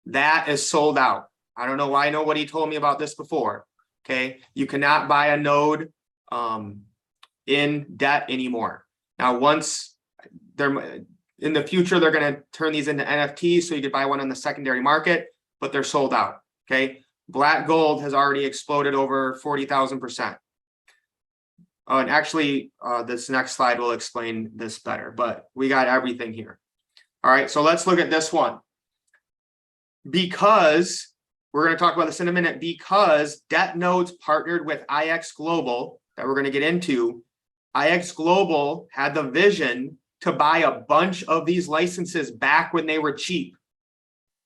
That is sold out. I don't know why nobody told me about this before. Okay, you cannot buy a node in debt anymore. Now, once they're in the future, they're going to turn these into NFTs, so you could buy one on the secondary market, but they're sold out. Okay, black gold has already exploded over 40,000%. And actually, this next slide will explain this better, but we got everything here. All right, so let's look at this one. Because we're going to talk about this in a minute, because debt nodes partnered with IX Global that we're going to get into, IX Global had the vision to buy a bunch of these licenses back when they were cheap.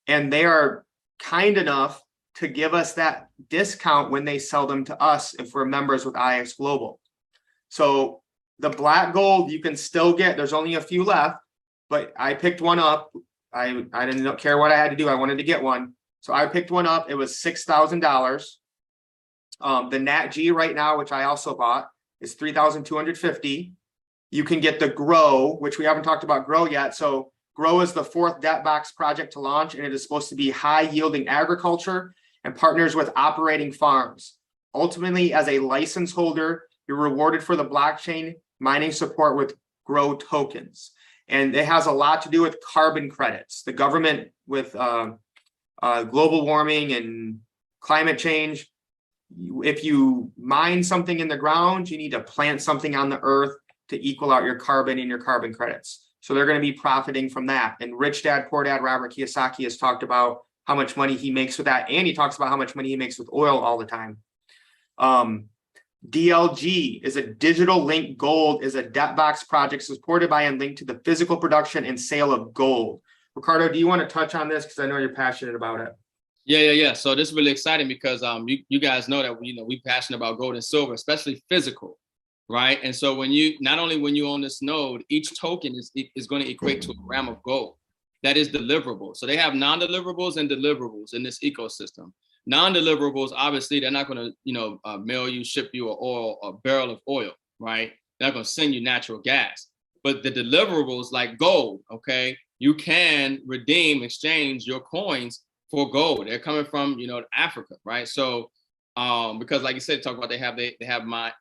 And they are kind enough to give us that discount when they sell them to us if we're members with IX Global. So the black gold you can still get, there's only a few left, but I picked one up. I didn't care what I had to do. I wanted to get one. So I picked one up. It was $6,000. The Nat G right now, which I also bought, is $3,250. You can get the Grow, which we haven't talked about Grow yet. So Grow is the 4th debt box project to launch, and it is supposed to be high yielding agriculture and partners with operating farms. Ultimately, as a license holder, you're rewarded for the blockchain mining support with Grow tokens. And it has a lot to do with carbon credits. The government with global warming and climate change, if you mine something in the ground, you need to plant something on the earth to equal out your carbon and your carbon credits. So they're going to be profiting from that. And Rich Dad, Poor Dad, Robert Kiyosaki has talked about how much money he makes with that. And he talks about how much money he makes with oil all the time. DLG is a digital link gold, is a debt box project supported by and linked to the physical production and sale of gold. Ricardo, do you want to touch on this? Because I know you're passionate about it. Yeah. So this is really exciting because you guys know that we're passionate about gold and silver, especially physical, right? And so when you own this node, each token is going to equate to a gram of gold that is deliverable. So they have non-deliverables and deliverables in this ecosystem. Non-deliverables, obviously, they're not going to, mail you, ship you a barrel of oil, right? They're not going to send you natural gas. But the deliverables, like gold, okay, you can redeem, exchange your coins for gold. They're coming from, Africa, right? So, because like you said, talk about they have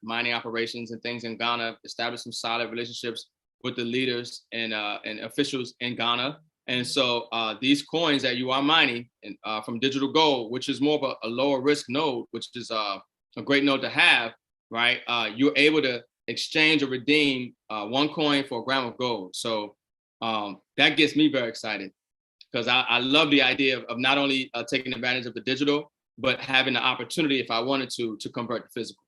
mining operations and things in Ghana, established some solid relationships with the leaders and officials in Ghana. And so these coins that you are mining from digital gold, which is more of a lower risk node, which is a great node to have, right? You're able to exchange or redeem one coin for a gram of gold. So that gets me very excited because I love the idea of not only taking advantage of the digital, but having the opportunity, if I wanted to convert to physical.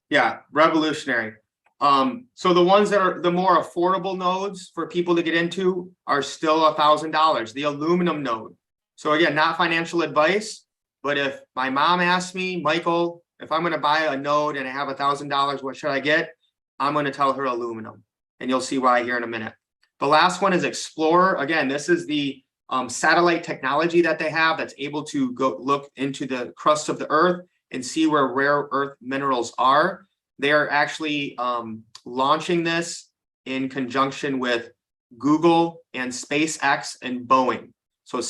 Yeah, revolutionary. So the ones that are the more affordable nodes for people to get into are still $1,000, the aluminum node. So again, not financial advice, but if my mom asks me, Michael, if I'm going to buy a node and I have $1,000, what should I get? I'm going to tell her aluminum, and you'll see why here in a minute. The last one is Explorer. Again, this is the satellite technology that they have that's able to go look into the crust of the earth and see where rare earth minerals are. They are actually launching this in conjunction with Google and SpaceX and Boeing. So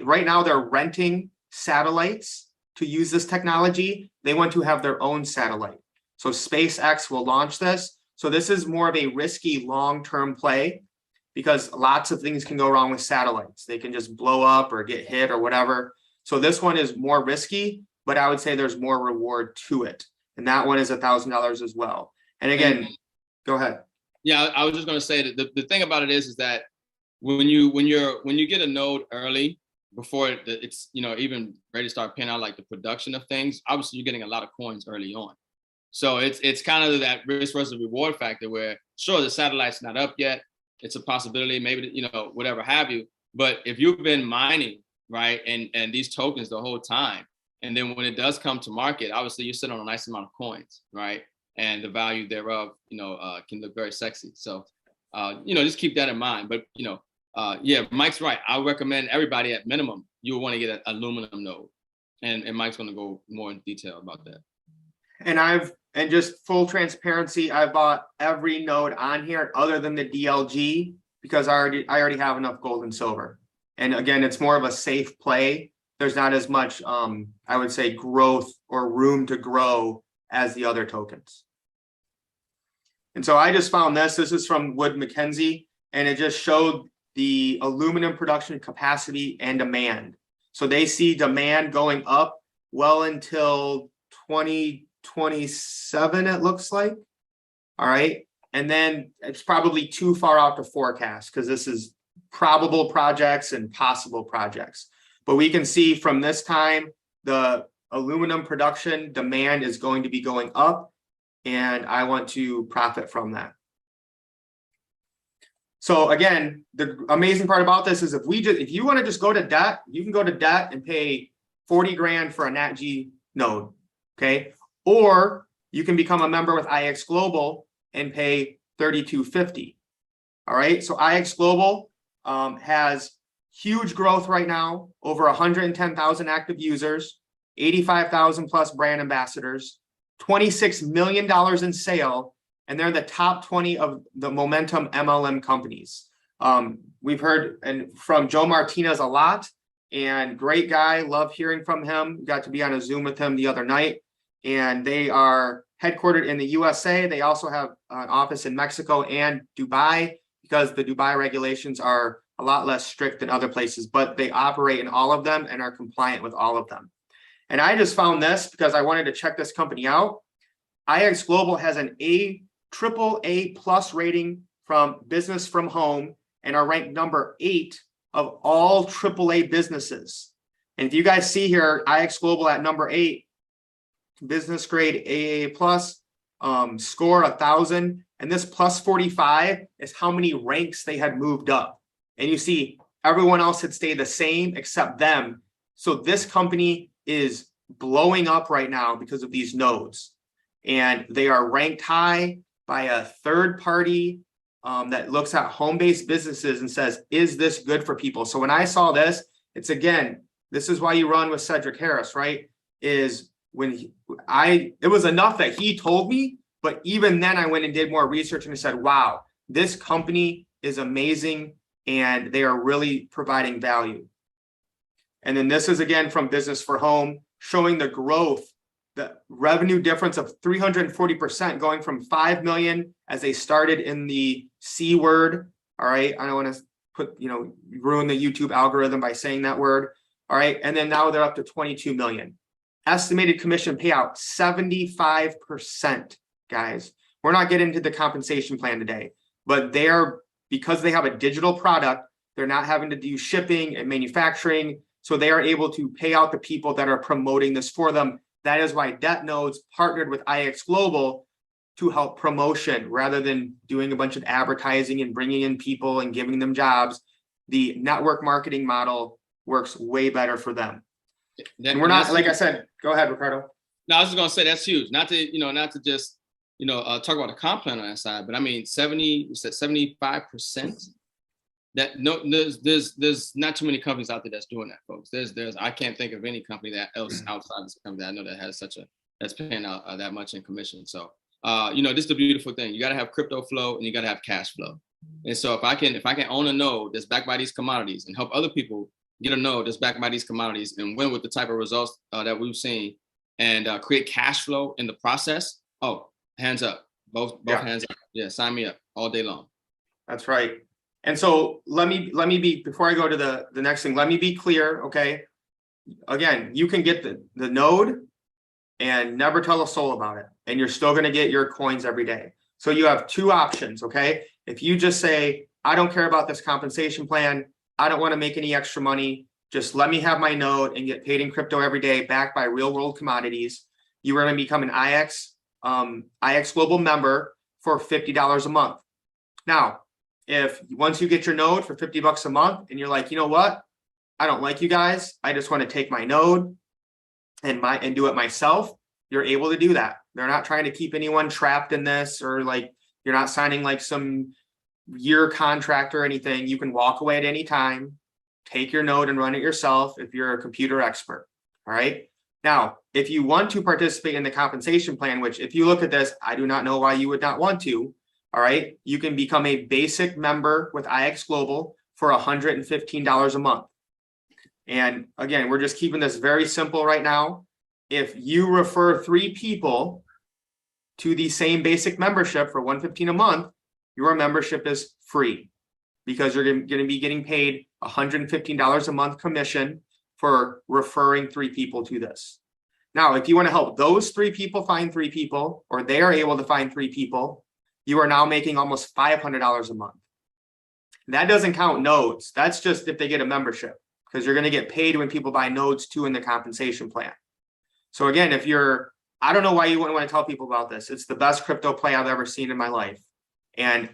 right now they're renting satellites to use this technology. They want to have their own satellite. So SpaceX will launch this. So this is more of a risky long-term play because lots of things can go wrong with satellites. They can just blow up or get hit or whatever. So this one is more risky, but I would say there's more reward to it. And that one is $1,000 as well. And again, go ahead. Yeah, I was just going to say that the thing about it is that when you get a node early before it's even ready to start paying out like the production of things, obviously you're getting a lot of coins early on. So it's kind of that risk versus reward factor where sure the satellite's not up yet, it's a possibility, maybe whatever have you. But if you've been mining, right, and these tokens the whole time, and then when it does come to market, obviously you sit on a nice amount of coins, right? And the value thereof, can look very sexy. So, just keep that in mind. But, yeah, Mike's right. I recommend everybody at minimum, you want to get an aluminum node. And Mike's going to go more in detail about that. And just full transparency, I bought every node on here other than the DLG because I already have enough gold and silver. And again, it's more of a safe play. There's not as much, I would say, growth or room to grow as the other tokens. And so I just found this. This is from Wood Mackenzie, and it just showed the aluminum production capacity and demand. So they see demand going up well until 2027, it looks like. All right. And then it's probably too far out to forecast because this is probable projects and possible projects. But we can see from this time, the aluminum production demand is going to be going up, and I want to profit from that. So again, the amazing part about this is if you want to just go to debt, you can go to debt and pay 40 grand for a NatG node. Okay. Or you can become a member with IX Global and pay $32.50. All right. So IX Global has huge growth right now, over 110,000 active users, 85,000 plus brand ambassadors, $26 million in sale, and they're the top 20 of the momentum MLM companies. We've heard from Joe Martinez a lot, and great guy, love hearing from him. Got to be on a Zoom with him the other night, and they are headquartered in the USA. They also have an office in Mexico and Dubai, because the Dubai regulations are a lot less strict than other places, but they operate in all of them and are compliant with all of them. And I just found this because I wanted to check this company out. IX Global has an AAA plus rating from Business from Home and are ranked number 8 of all AAA businesses. And if you guys see here, IX Global at number 8, business grade AA plus, score 1,000, and this plus 45 is how many ranks they had moved up. And you see everyone else had stayed the same except them. So this company is blowing up right now because of these nodes, and they are ranked high by a third party that looks at home-based businesses and says, is this good for people? So when I saw this, it's again, this is why you run with Cedric Harris, right? Is when it was enough that he told me, but even then I went and did more research and I said, wow, this company is amazing and they are really providing value. And then this is again from Business for Home, showing the growth, the revenue difference of 340% going from 5 million as they started in the C word. All right. I don't want to ruin the YouTube algorithm by saying that word. All right. And then now they're up to 22 million. Estimated commission payout, 75%, guys. We're not getting into the compensation plan today, but because they have a digital product, they're not having to do shipping and manufacturing. So they are able to pay out the people that are promoting this for them. That is why Debt Nodes partnered with IX Global to help promotion rather than doing a bunch of advertising and bringing in people and giving them jobs. The network marketing model works way better for them. And we're not, like I said, go ahead, Ricardo. No, I was just gonna say that's huge. Not to just talk about the comp plan on that side, but I mean 75%. That there's not too many companies out there that's doing that, folks. There's I can't think of any company that else outside this company that I know that has that's paying out that much in commission. So this is the beautiful thing. You got to have crypto flow and you got to have cash flow. And so if I can own a node that's backed by these commodities and help other people get a node that's backed by these commodities and win with the type of results that we've seen and create cash flow in the process, hands up, both hands up. Yeah, sign me up all day long. That's right. And so let me be, before I go to the next thing, let me be clear, okay? Again, you can get the node and never tell a soul about it, and you're still gonna get your coins every day. So you have two options, okay? If you just say, I don't care about this compensation plan, I don't wanna make any extra money, just let me have my node and get paid in crypto every day backed by real world commodities, you are gonna become an IX Global member for $50 a month. Now, if once you get your node for $50 a month and you're like, you know what, I don't like you guys, I just want to take my node and do it myself, you're able to do that. They're not trying to keep anyone trapped in this, or like you're not signing like some year contract or anything. You can walk away at any time, take your node and run it yourself if you're a computer expert. All right. Now, if you want to participate in the compensation plan, which if you look at this, I do not know why you would not want to, All right, you can become a basic member with IX Global for $115 a month. And again, we're just keeping this very simple right now. If you refer 3 people to the same basic membership for $115 a month, your membership is free because you're going to be getting paid $115 a month commission for referring 3 people to this. Now, if you want to help those 3 people find 3 people, or they are able to find 3 people, you are now making almost $500 a month. That doesn't count nodes. That's just if they get a membership, because you're going to get paid when people buy nodes too in the compensation plan. So again, if you're, I don't know why you wouldn't want to tell people about this. It's the best crypto play I've ever seen in my life. And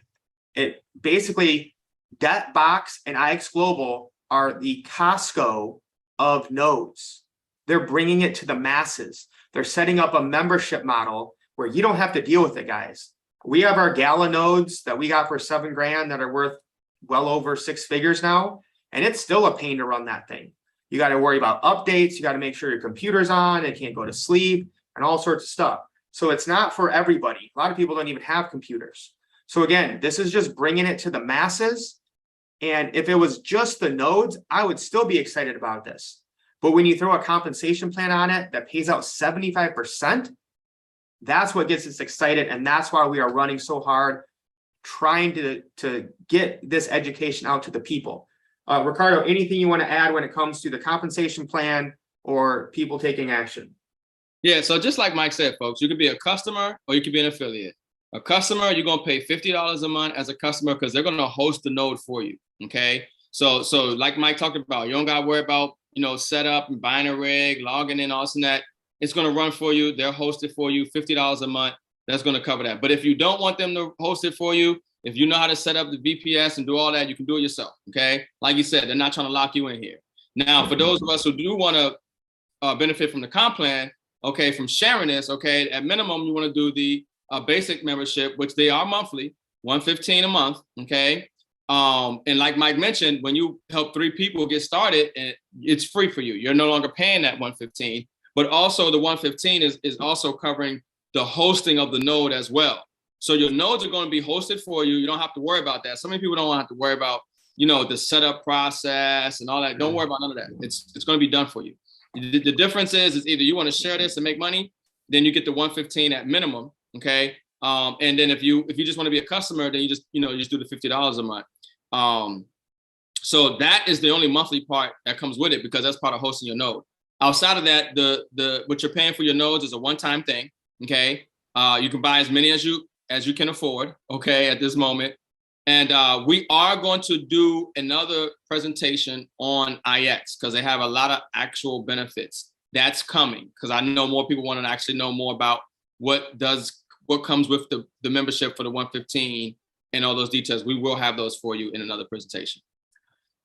it basically, DebtBox and IX Global are the Costco of nodes. They're bringing it to the masses. They're setting up a membership model where you don't have to deal with it, guys. We have our Gala nodes that we got for $7 grand that are worth well over 6 figures now. And it's still a pain to run that thing. You got to worry about updates. You got to make sure your computer's on and can't go to sleep and all sorts of stuff. So it's not for everybody. A lot of people don't even have computers. So again, this is just bringing it to the masses. And if it was just the nodes, I would still be excited about this. But when you throw a compensation plan on it that pays out 75%, that's what gets us excited. And that's why we are running so hard, trying to get this education out to the people. Ricardo, anything you want to add when it comes to the compensation plan or people taking action? Yeah, so just like Mike said, folks, you could be a customer or you could be an affiliate. A customer, you're going to pay $50 a month as a customer because they're going to host the node for you, okay? So like Mike talked about, you don't got to worry about, setup and buying a rig, logging in, all this and that. It's going to run for you. They'll host it for you, $50 a month. That's going to cover that. But if you don't want them to host it for you, if you know how to set up the VPS and do all that, you can do it yourself, okay? Like you said, they're not trying to lock you in here. Now, for those of us who do want to benefit from the comp plan, okay, from sharing this, okay, at minimum, you want to do the basic membership, which they are monthly, $115 a month, okay? And like Mike mentioned, when you help 3 people get started, it's free for you. You're no longer paying that $115, but also the $115 is also covering the hosting of the node as well. So your nodes are going to be hosted for you. You don't have to worry about that. So many people don't have to worry about, the setup process and all that. Don't worry about none of that. It's going to be done for you. The difference is either you want to share this and make money, then you get the $115 at minimum, okay? And then if you just want to be a customer, then you just do the $50 a month. So that is the only monthly part that comes with it because that's part of hosting your node. Outside of that, the what you're paying for your nodes is a one-time thing, okay? You can buy as many as you can afford, okay, at this moment. And we are going to do another presentation on IX because they have a lot of actual benefits. That's coming because I know more people want to actually know more about what comes with the membership for the 115 and all those details. We will have those for you in another presentation.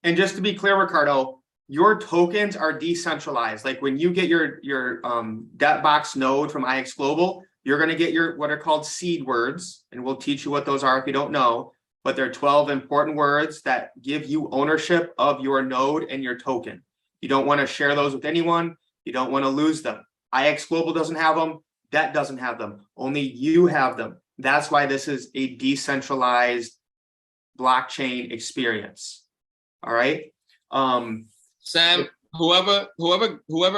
And just to be clear, Ricardo, your tokens are decentralized. Like when you get your DebtBox node from IX Global, you're going to get your what are called seed words, and we'll teach you what those are if you don't know. But they're 12 important words that give you ownership of your node and your token. You don't want to share those with anyone. You don't want to lose them. IX Global doesn't have them. That doesn't have them. Only you have them. That's why this is a decentralized blockchain experience. All right. Sam, whoever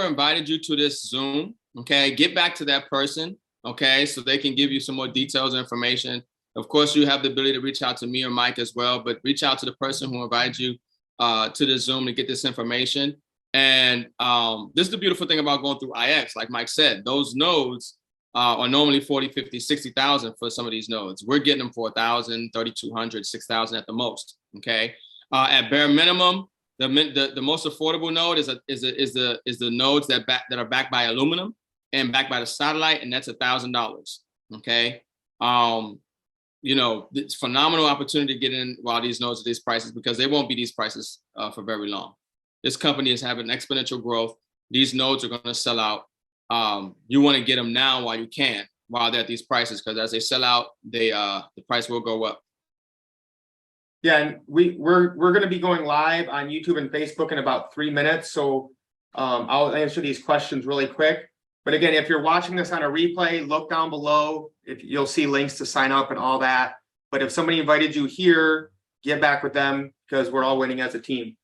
invited you to this Zoom, okay, get back to that person, okay, so they can give you some more details and information. Of course, you have the ability to reach out to me or Mike as well, but reach out to the person who invited you to the Zoom to get this information. And this is the beautiful thing about going through IX. Like Mike said, those nodes are normally 40, 50, 60,000 for some of these nodes. We're getting them for 1,000, 3,200, 6,000 at the most, okay? At bare minimum, the most affordable node is the nodes that are backed by aluminum and backed by the satellite, and that's $1,000, okay? It's phenomenal opportunity to get in while these nodes are these prices because they won't be these prices for very long. This company is having exponential growth. These nodes are going to sell out. You want to get them now while you can, while they're at these prices, because as they sell out, the price will go up. Yeah, and we're going to be going live on YouTube and Facebook in about 3 minutes. So I'll answer these questions really quick. But again, if you're watching this on a replay, look down below. If you'll see links to sign up and all that. But if somebody invited you here, get back with them because we're all winning as a team.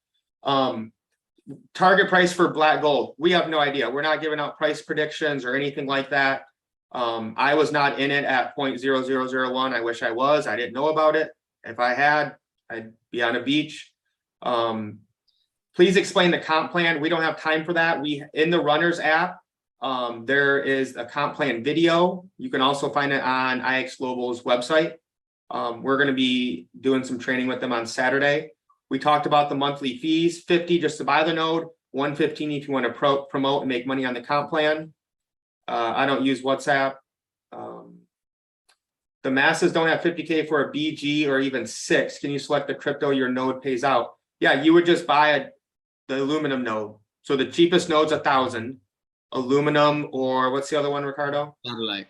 Target price for black gold, we have no idea. We're not giving out price predictions or anything like that. I was not in it at 0.0001. I wish I was. I didn't know about it. If I had, I'd be on a beach. Please explain the comp plan. We don't have time for that. In the Runners app, there is a comp plan video. You can also find it on IX Global's website. We're going to be doing some training with them on Saturday. We talked about the monthly fees, $50 just to buy the node, $115 if you want to promote and make money on the comp plan. I don't use WhatsApp. The masses don't have 50K for a BG or even 6. Can you select the crypto your node pays out? Yeah, you would just buy the aluminum node. So the cheapest node's 1,000. Aluminum, or what's the other one, Ricardo? Satellite.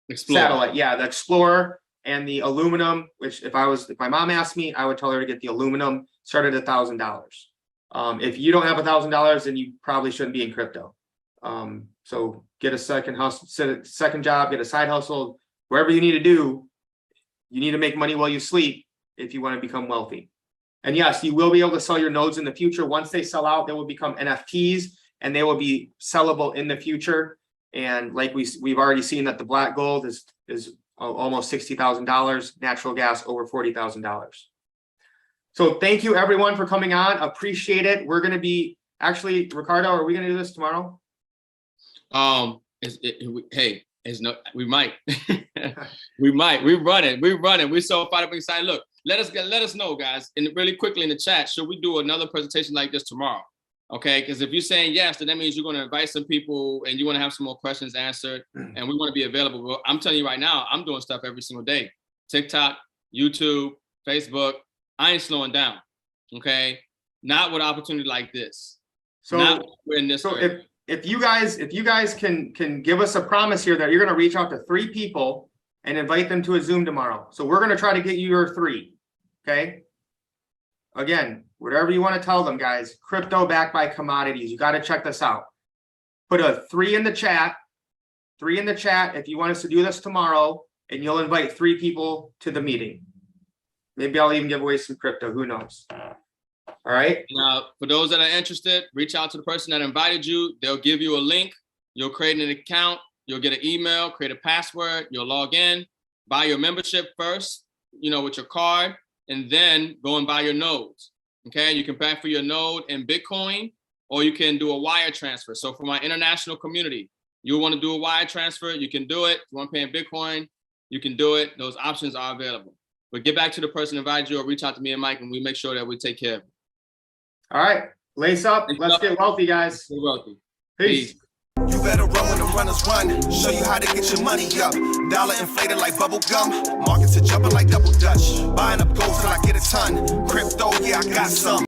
Explorer. Satellite, yeah, the Explorer and the aluminum, which if my mom asked me, I would tell her to get the aluminum, started at $1,000. If you don't have $1,000, then you probably shouldn't be in crypto. So get a second job, get a side hustle, wherever you need to do. You need to make money while you sleep if you want to become wealthy. And yes, you will be able to sell your nodes in the future. Once they sell out, they will become NFTs and they will be sellable in the future. And like we've already seen that the black gold is almost $60,000, natural gas over $40,000. So thank you everyone for coming on. Appreciate it. We're going to be actually, Ricardo, are we going to do this tomorrow? We might. we might. We're running. We're so fired up and excited. Look, let us know, guys, and really quickly in the chat, should we do another presentation like this tomorrow? Okay, because if you're saying yes, then that means you're going to invite some people and you want to have some more questions answered, and we want to be available. Well, I'm telling you right now, I'm doing stuff every single day. TikTok, YouTube, Facebook. I ain't slowing down. Okay, not with opportunity like this. So not in this. So if you guys can give us a promise here that you're going to reach out to 3 people and invite them to a Zoom tomorrow. So we're going to try to get you your 3. Okay. Again, whatever you want to tell them, guys, crypto backed by commodities. You got to check this out. Put a 3 in the chat. 3 in the chat if you want us to do this tomorrow, and you'll invite 3 people to the meeting. Maybe I'll even give away some crypto. Who knows? All right. Now, for those that are interested, reach out to the person that invited you. They'll give you a link. You'll create an account. You'll get an email, create a password. You'll log in, buy your membership first, with your card, and then go and buy your nodes. Okay. You can pay for your node in Bitcoin, or you can do a wire transfer. So for my international community, you want to do a wire transfer, you can do it. If you want to pay in Bitcoin, you can do it. Those options are available. But get back to the person who invited you, or reach out to me and Mike, and we make sure that we take care of it. All right, lace up. Let's get wealthy, guys. Get wealthy. Peace. You better run when the runners run. Show you how to get your money up. Dollar inflated like bubble gum. Markets are jumping like double dutch. Buying up gold till I get a ton. Crypto, yeah, I got some.